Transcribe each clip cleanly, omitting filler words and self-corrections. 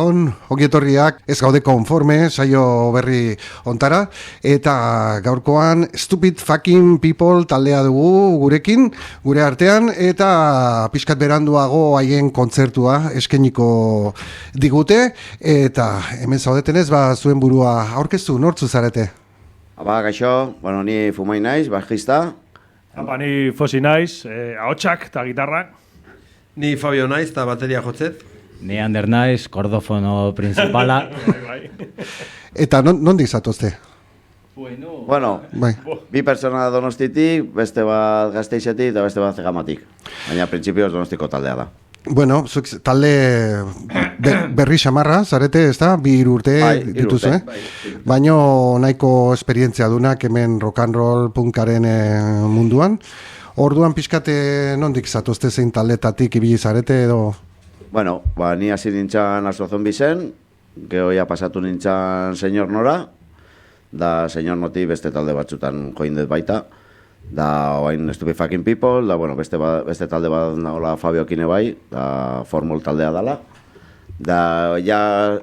Arratsaldeon, ongietorriak, ez gaude konforme, saio berri ontara, eta gaurkoan Stupid Fucking People taldea dugu gurekin, gure artean, eta pixkat beranduago haien kontzertua eskeniko digute, eta hemen zaudetenez, zuen burua aurkeztu, nortzu zarete? Gaixo, ni Fumai naiz, bajista. Ni Fosi naiz, ahotsak eta gitarrak. Ni Fabio naiz eta bateria jotzet. Ni Ander naiz, kordofono principala. Eta nondik zatozte? Bueno, bi pertsona Donostitik, beste bat Gasteizetik eta beste bat Zegamatik. Baina printzipioz Donostiko taldea da. Bueno, talde berri xamarra, zarete, ez da? Bi urte dituzu, Baina nahiko esperientzia dunak hemen rock and roll punkaren munduan. Orduan pixkate nondik zatozte zein taldetatik ibili zarete edo? Bueno, ni hasi nintzan Arzo Zombi zen, geho ja pasatu nintzan Señor Nora, da Señor Noti beste talde batzutan joindet baita, da oain Stupid Fucking People, da beste talde bat nagola Fabio Kine bai, da Formol taldea dala, da ja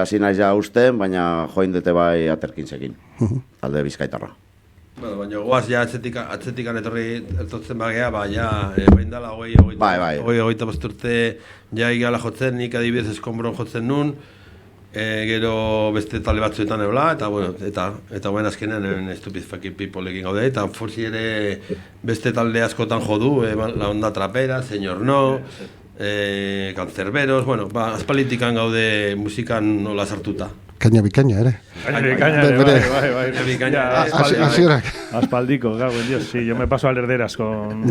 hasi naiz ja usten, baina joindete bai aterkintzekin, talde bizkaitarra. Baina goaz ja atzetikan etortzen bagea, bain dala hogeita posturte ja igala jotzen, nik adibidez Eskombron jotzen nun, gero beste talde batzuetan ebla, eta guen azkenean Stupid Fucking People egin gaude, eta Forsi ere beste talde askotan jodu, La Onda Trapera, Señor No, Cancerberos, azpalitikan gaude musikan nola sartuta. Kaina bikaina ere. Kaina bikaina. Asierak. Aspaldiko, gago, en Dios, sí, yo me paso al herderas con...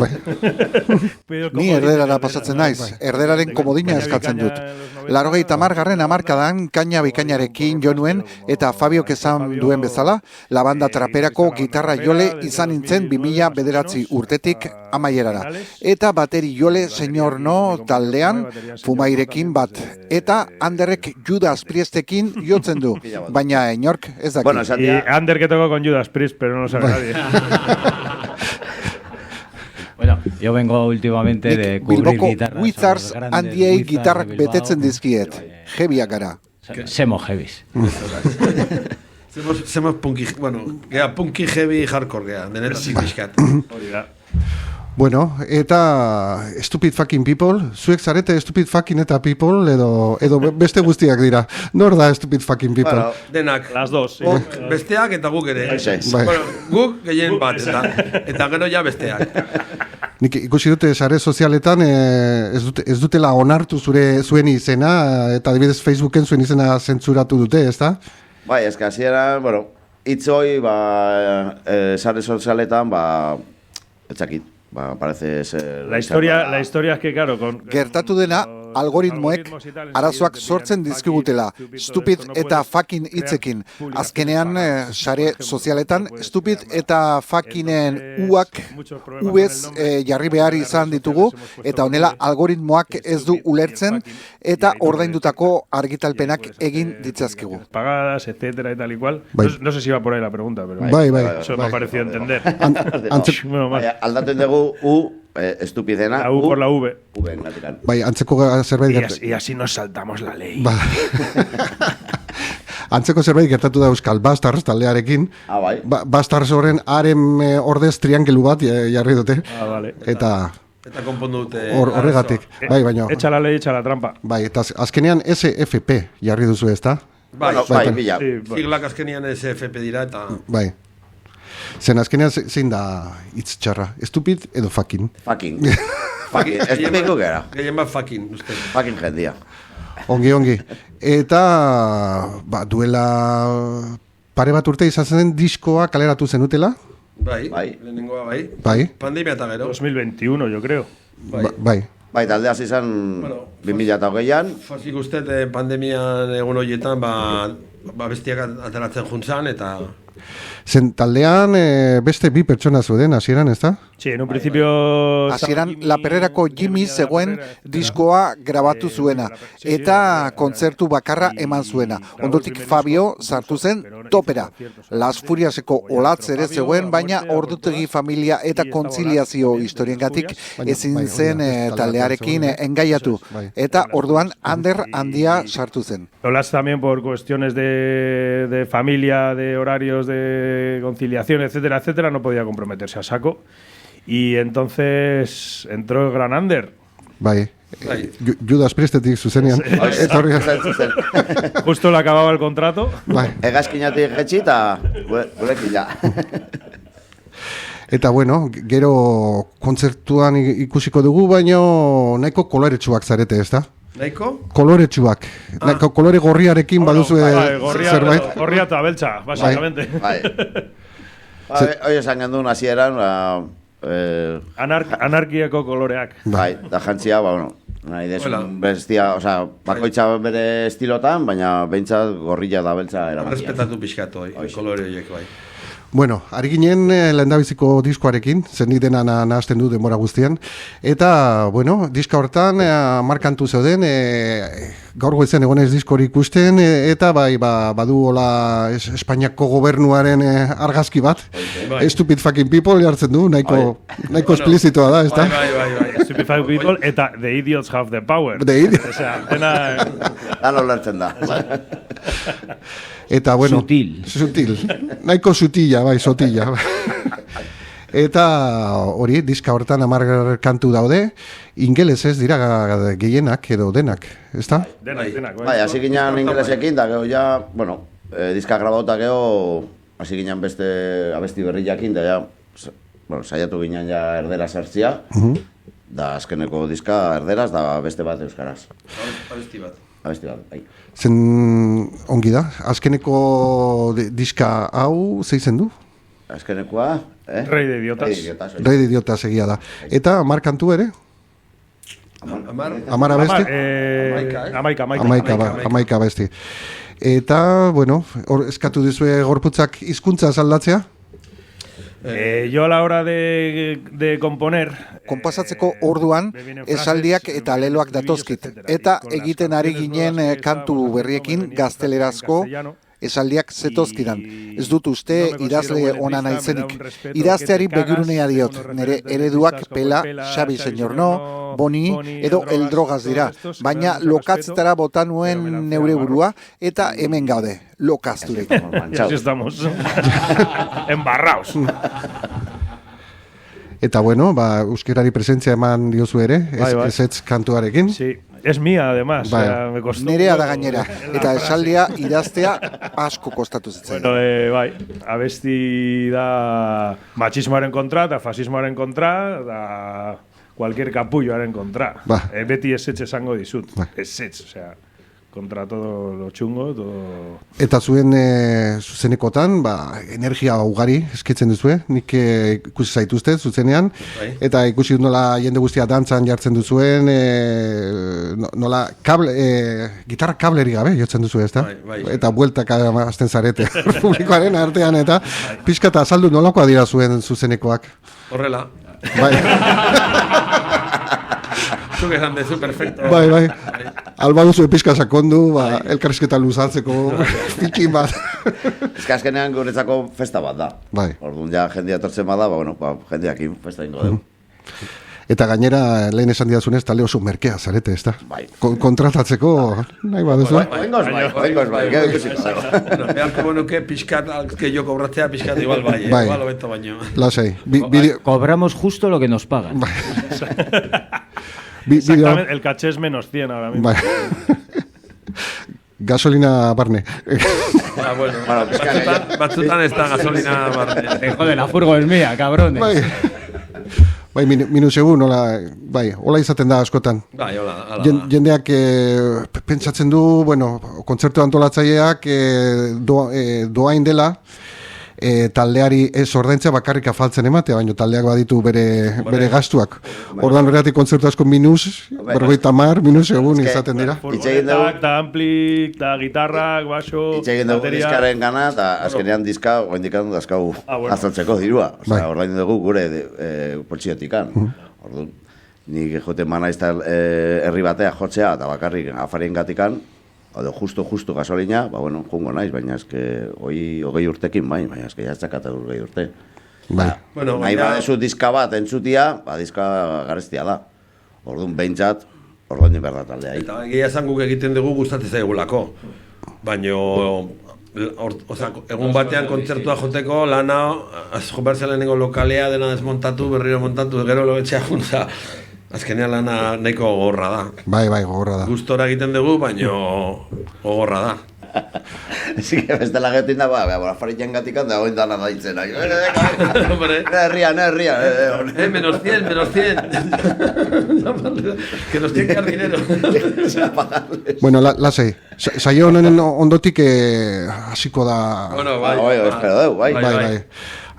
Ni herderara pasatzen naiz, herderaren komodina eskatzen dut. 80garren hamarkadan kaina bikainarekin jo nuen eta Fabio esan duen bezala, La Banda Traperako gitarra jole izan nintzen 2009 urtetik amaierara. Eta bateri jole Señor No taldean Fumairekin bat. Eta Anderrek Judas Priestekin jotzen du, baina inork ez daki. Y Ander que tocó con Judas Priest, pero no lo sabe nadie. Bueno, yo vengo últimamente de cubrir guitarras. Wizards handiei gitarrak betetzen dizkiet. Heavyak gara. Semos heavies. Semos punky, punky heavy hardcore gea, denetatik bizkat. Bueno, eta Stupid Fucking People, zuek zarete Stupid Fucking eta People edo beste guztiak dira. Nor da Stupid Fucking People? Bueno, denak. Las dos. Besteak eta guk ere. Guk gehien bat, eta gero ja besteak. Nik ikusi dute sare sozialetan ez dutela onartu zuen izena, eta adibidez Facebooken zuen izena zentzuratu dute, ez da? Bai, eska hasieran, itzoi, sare sozialetan, etzakit. Parece ser... La historia es que, claro... Gertatu dena, algoritmoek arazoak sortzen dizkigutela, stupid eta fucking hitzekin. Azkenean, sare sozialetan, stupid eta fuckingen uak ubez jarri behar izan ditugu, eta honela algoritmoak ez du ulertzen, eta ordaindutako argitalpenak egin ditzazkigu. Pagadas, etcétera, y tal y cual. No sé si va por ahí la pregunta, pero... Eso me ha parecido entender. Aldaten dugu estupidena. La U por la V. Bai, antzeko zerbait y así nos saltamos la ley. Antzeko zerbait gertatu da Euskal Bastards taldearekin. Bai. Bastards horren haren ordez triangelu bat jarri dute. Vale. Eta konpondu dute. Horregatik. Bai, baina. Echa la ley, echa la trampa. Bai, eta azkenean SFP jarri duzu, ezta? Bai, bila. Siglak azkenean SFP dira eta... Bai. Zen azkenean zein da hitz txarra? Stupid edo fucking? Fucking. Estupidiko gara. Gehien bat fucking, uste. Fucking jendia. Ongi. Eta duela pare bat urte izan zen diskoa kaleratu zenutela? Bai, lehenengoa bai. Pandemia eta gero. 2021, yo creo. Bai, talde hasi izan 2020an. Fasik uste pandemian egun horietan bestiak ateratzen juntzan eta Zen taldean beste bi pertsona zuen hasieran, ez da? Sí, en un principio... Hasieran La Perrerako Jimmy zegoen diskoa grabatu zuena, eta kontzertu bakarra eman zuena. Ondotik Fabio sartu zen topera. Las Furiaseko olatz ere zegoen, baina ordutegi familia eta kontziliazio historiengatik ezin zen taldearekin engaiatu. Eta orduan Ander handia sartu zen. Olatz también por cuestiones de familia, de horarios, de conciliación, etcétera, etcétera, no podía comprometerse a saco. Y entonces entró el gran Ander. Bai. Judas Priestetik zuzenean. Justo le acababa el contrato. Hegazkinatik getxi eta gurekin ja. Eta bueno, gero kontzertuan ikusiko dugu, baino nahiko koloretsuak zarete, ez da? Nahiko? Koloretsuak. Nahiko kolore gorriarekin baduzue zerbait. Gorria eta beltza, básicamente. Hoi esan gendun hasieran, anarkiako koloreak. Bai, da jantzia, bueno, nahi desun bestia, osea, bakoitza bere estilotan, baina behintzat gorrilla da beltza erabakia. Respetatu pixkatu, kolore horiek bai. Bueno, ari ginen lehendabiziko diskoarekin, zen nik dena nahazten du denbora guztian, eta, bueno, diska hortan markantu zeuden, gaur goizen egonez diskori ikusten, eta bai, badu hola Espainiako gobernuaren argazki bat, Stupid Fucking People jartzen du, nahiko esplizitoa da, ez da? Bai, Stupid Fucking People, eta The Idiots Have the Power. The Idiots. Osea, dena... Dano lertzen da. Eta, bueno, sutil. Nahiko sutila, bai, sotila. Eta hori, diska hortan 10 kantu daude, ingelesez dira gehienak edo denak, ezta? Denak. Bai, hasi ginen ingelesekin, da geho ja, bueno, diska grabauta geho, hasi ginen beste abesti berriakin, da ja, bueno, saiatu ginen ja erdera sartzia, da azkeneko diska erderaz, da beste bat euskaraz. Abesti bat, bai. Zen ongi da, azkeneko diska hau zeizen du? Azkenekoa, Rey de Idiotas. Rey de Idiotas egia da. Eta 10 kantu ere? 10 abesti? 11 abesti. Eta, bueno, eskatu dizue gorputzak hizkuntza aldatzea? Yo a la hora de componer... Konpasatzeko orduan, esaldiak eta aleloak datozkit. Eta egiten ari ginen kantu berriekin gaztelerazko esaldiak zetozkidan. Ez dut uste idazle ona naizenik. Idazteari begirunea diot. Nere ereduak Pela, Xabi Señor No, Boni edo El Drogas dira. Baina lokatzetara bota nuen neure burua eta hemen gaude. Lokazturik. Y así estamos. Embarraos. Eta bueno, euskerari presentzia eman diozu ere, ez kantuarekin. Sí. Es mía, además. O sea, me costó. Nerea da gainera. Eta esaldia idaztea asko kostatu zitzen. Bueno, bai, abesti da machismoaren kontra, da fasismoaren kontra, da cualquier capulloaren kontra. Beti esetxe esango dizut. Esetxe, o sea, contra todo lo chungo, todo... Eta zuen zuzenekotan, energia ugari eskitzen duzue, nik ikusi zaituzte zuzenean, eta ikusi nola jende guztia dantzan jartzen duzuen, nola gitarra kableri gabe jotzen duzue, ezta? Eta bueltak azten zarete publikoaren artean, eta pixka eta azaldu nolakoa dira zuen zuzenekoak. Horrela. Bai. Zuk esan dezu, perfecto. Bai. Alba duzu epizka sakondu, elkarrizketa luzatzeko fitxin bat. Ez que azkenean guretzako festa bat da. Bai. Orduan ja jendea tortzen bada, jendeakin festa ingo dugu. Eta gainera, lehen esan didazunez, talde oso merkea zarete, ez da? Bai. Kontratatzeko, nahi baduzu? Oingoz bai. Beharko bonuke pixkat, que jo kobratzea pixkat igual bai, igual obeto baino. Lasai. Cobramos justo lo que nos pagan. Exactamente, el caché es menos 100 ahora mismo. Gasolina barne. Bueno, batzutan ez da gasolina barne. Joder, la furgo es mía, cabrones. Bai, minusegun, hola izaten da askotan. Bai, hola. Jendeak pentsatzen du, bueno, kontzertu antolatzaileak doain dela, taldeari ez ordaintzea bakarrik afaltzen ematea, baina taldeak baditu bere gastuak. Ordan horregatik kontzertu asko minus, 50 minus egun izaten dira. Eta amplik, eta gitarrak, baso, bateria. Itxegin dugu diskaren gana, eta azkenean diska, oindikatu dazkau azaltzeko dirua. Ordain dugu gure poltsiotikan. Orduan, nik jote manaizta herri batea jotzea, eta bakarrik afarien gatikan, justu gasolina, bueno, jungo naiz, baina eske hogei urtekin, baina eske jatzakata 20 urte. Nahi badezu diska bat entzutia, diska garestia da. Orduan, behintzat, ordoin behar da taldea. Eta egia esan guk egiten dugu gustatzen zaigulako. Baina, egun batean kontzertua joteko, lana, jo behar zelenengo lokalea dena desmontatu, berriro montatu, gero logetxea junta. Azkenean lana nahiko gogorra da. Bai, gogorra da. Gustora egiten dugu, baina gogorra da. Ezi que bestela getin da, afaritzen gatikan da oin dana daitzen. Herria. Menos 100. Que nos tiene que dar dinero. Bueno, lasei. Saio honen ondotik hasiko da... Bueno, espero deu, bai.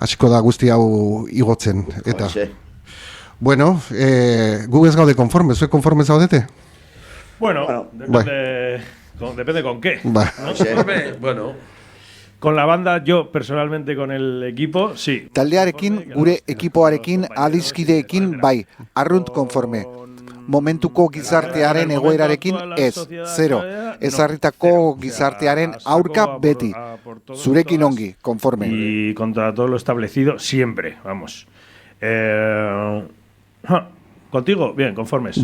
Hasiko da guzti hau igotzen, eta... Bueno, gu ez gaude konforme, ¿zuek konforme zaudete? Bueno, depende con qué. ¿No? Bueno. Con la banda, yo personalmente con el equipo, sí. Taldearekin, gure ekipoarekin, adiskideekin, bai, arrunt konforme. Momentuko gizartearen egoerarekin ez, zero. Ezarritako gizartearen aurka beti. Zurekin ongi, konforme. Y contra todo lo establecido, siempre, vamos. Contigo, bien, conformes.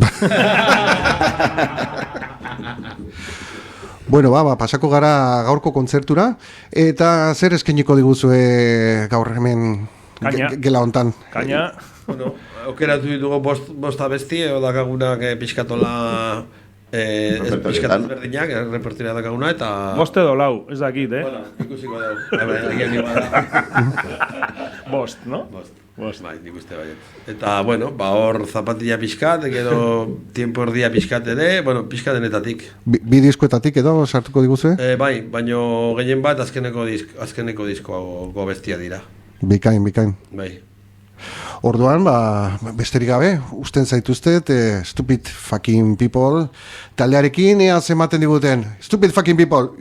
Bueno, pasako gara gaurko kontzertura, eta zer eskainiko diguzue gaur hemen gela hontan? Kaina. Bueno, aukeratu ditugu bost abesti, edo dakagunak pixkatola pixkat berdinak, repertoria dakaguna, eta... Bost edo lau, ez dakit, Bueno, ikusiko dugu. Bost, no? Bost. Bai, nik uste baiet. Eta, bueno, hor zapatilla pixkat, edo tiempo erdia pixkat ere, bueno, pixkat denetatik. Bi diskoetatik edo sartuko diguzue? Bai, baino gehien bat azkeneko diskoago bestia dira. Bikain. Bai. Orduan, besterik gabe, usten zaituztet, Stupid Fucking People, taldearekin ea zematen diguten. Stupid Fucking People!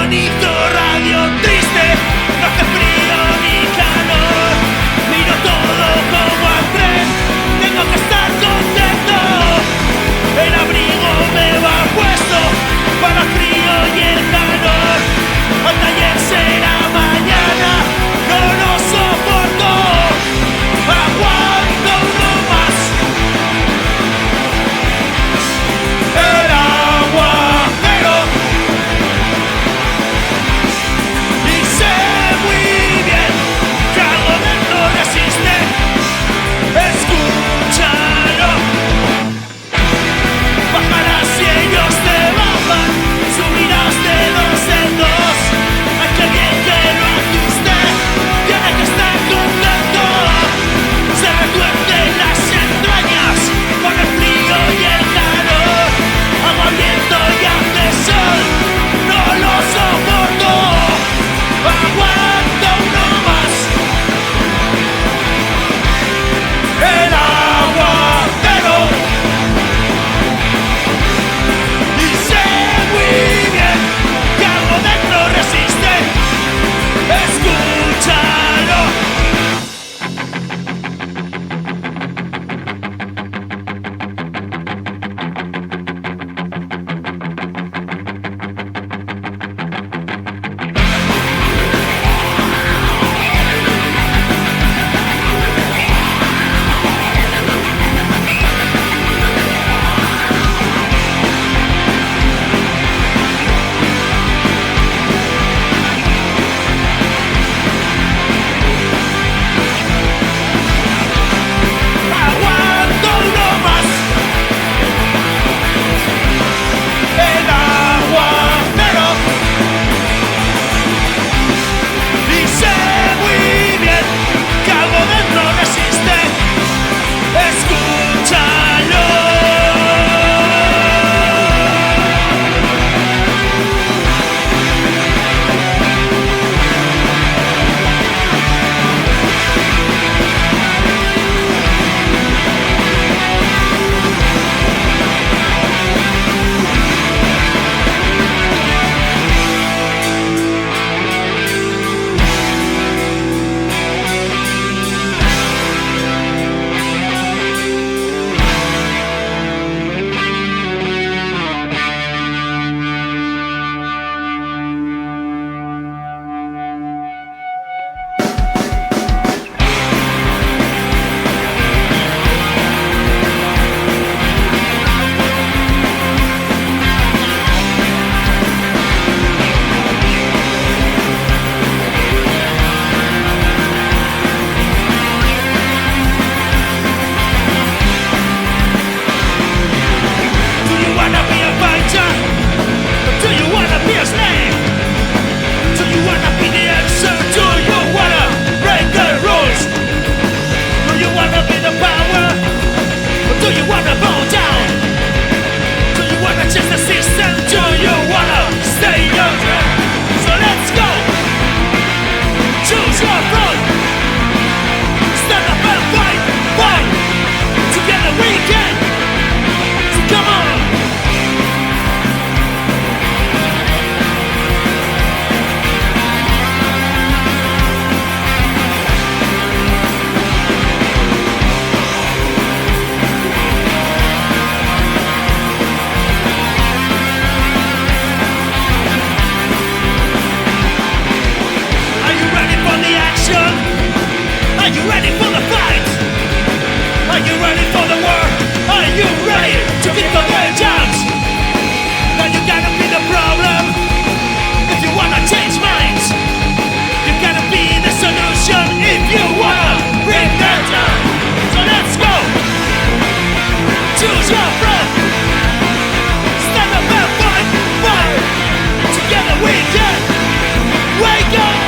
Sintonizo radio triste, no hace frío ni calor. Miro todo como al tren, tengo que estar contento. El abrigo me va puesto para el frío y el calor. Al taller será mañana, no lo soporto. Aguanto uno más. El aguacero. Y sé muy bien que algo dentro resiste. Escúchalo. Bajarás si ellos te bajan, subirás de dos en dos. Hay que alguien que lo asuste, tiene que estar contento. Se retuercen las entrañas con el frío y el calor. Hago viento y hace sol, no lo soporto. Aguanto uno más. El aguacero. Y sé muy bien que algo dentro resiste. Escúchalo. Aguanto uno más. El aguacero. Y sé muy bien que algo dentro resiste. Escúchalo. Do you wanna be a fighter? Or do you wanna be a slave? Do you wanna be the answer? Do you wanna break the rules? Do you wanna be the power? Or do you wanna bow down? Do you wanna change the system? Do you wanna stay your ground? So let's go. Choose your road. Stand up and fight. Fight. Together we can. So come on. Are you ready for the action? Are you ready for the fight? Are you ready for the war? Are you ready to kick the edge out? Now you gotta be the problem. If you wanna change minds, you gotta be the solution. If you wanna bring that down, so let's go. Choose your front. Stand up and fight, fight. Together we can wake up.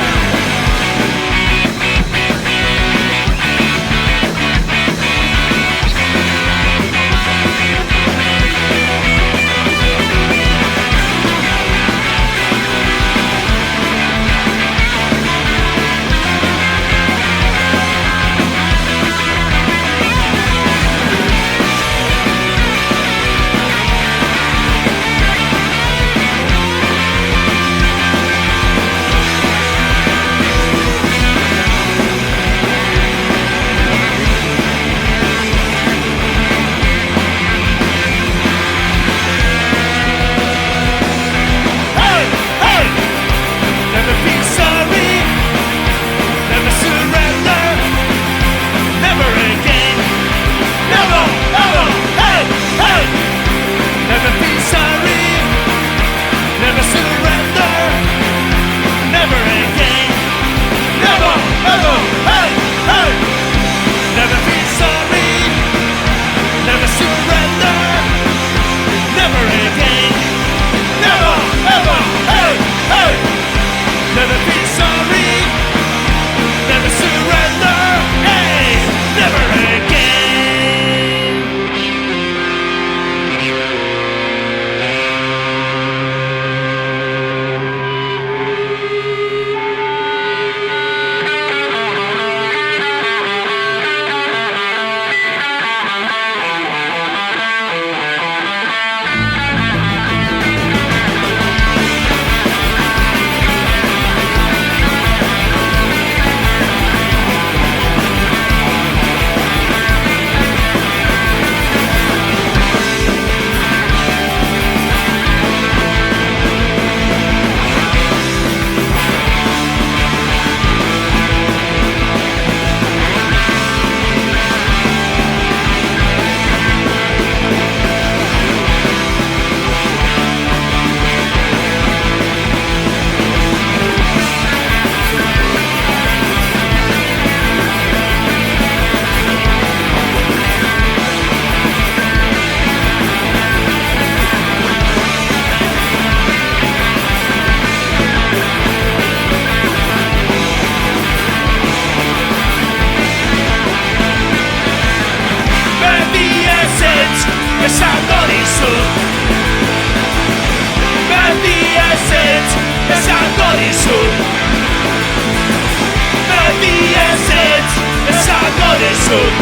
dizut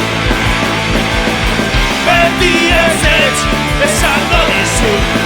Beti ezetz esango dizut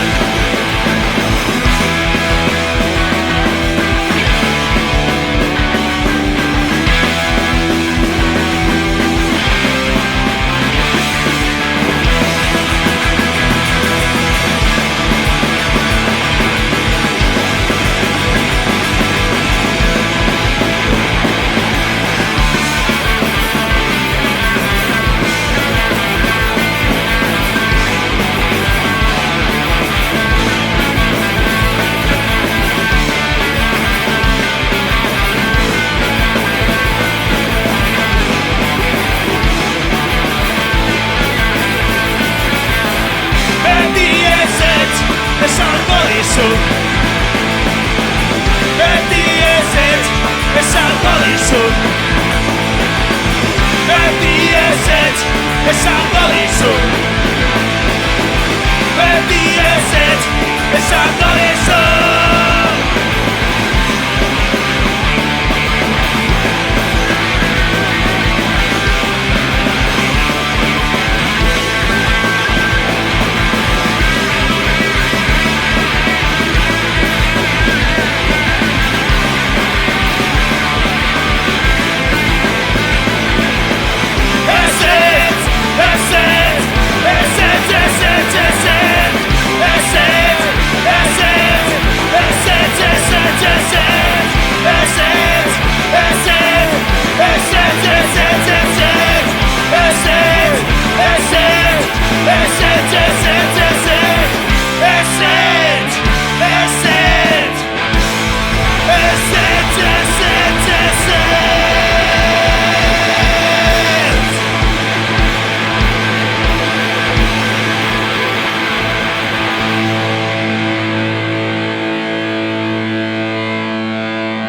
esango dizut Beti ezetz esango dizut Beti ezetz esango dizut Beti ezetz esango dizut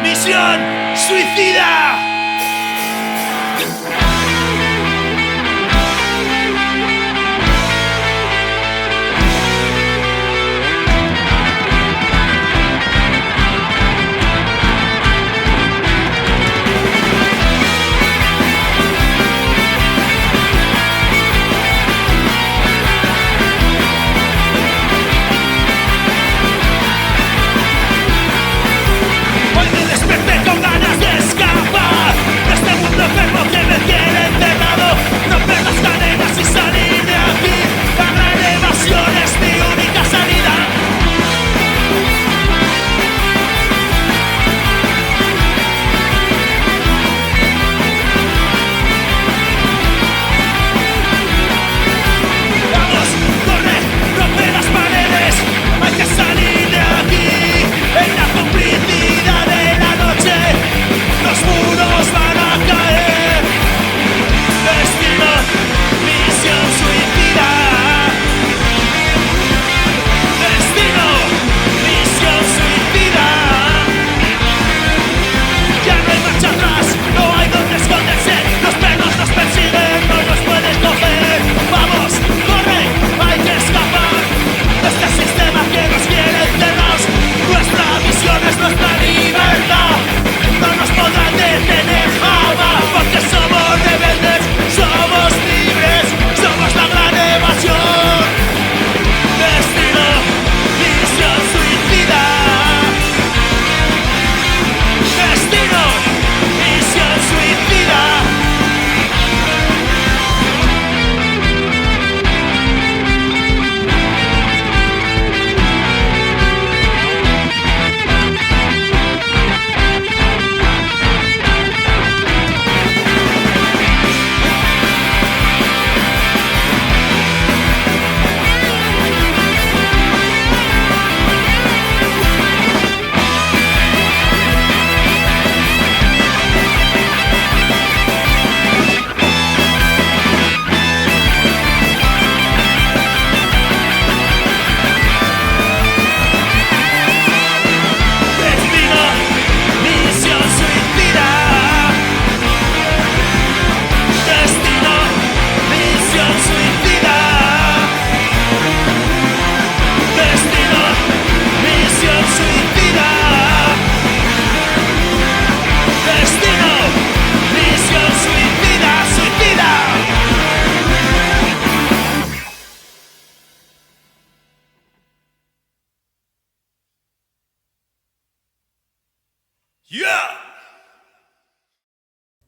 Misión suicida. Hoy me desperté con ganas de escapar.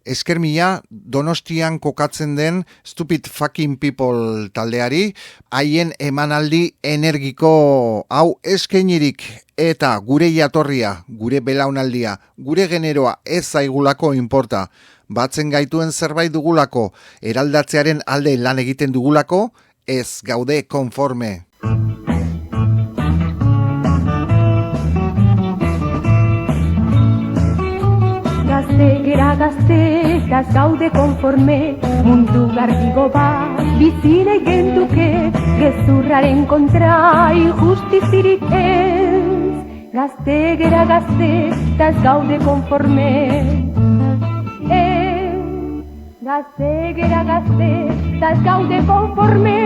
Esker mila Donostian kokatzen den Stupid Fucking People taldeari, haien emanaldi energiko hau eskainirik eta gure jatorria, gure belaunaldia, gure generoa ez zaigulako inporta, batzen gaituen zerbait dugulako, eraldatzearen alde lan egiten dugulako, ez gaude konforme. Gera gazte, ez gaude konforme, mundu garbigo bat, bizine genduke, gezurraren kontra injustizirik ez. Gazte, gera gazte, ez gaude konforme. Gazte, gera gazte, ez gaude konforme.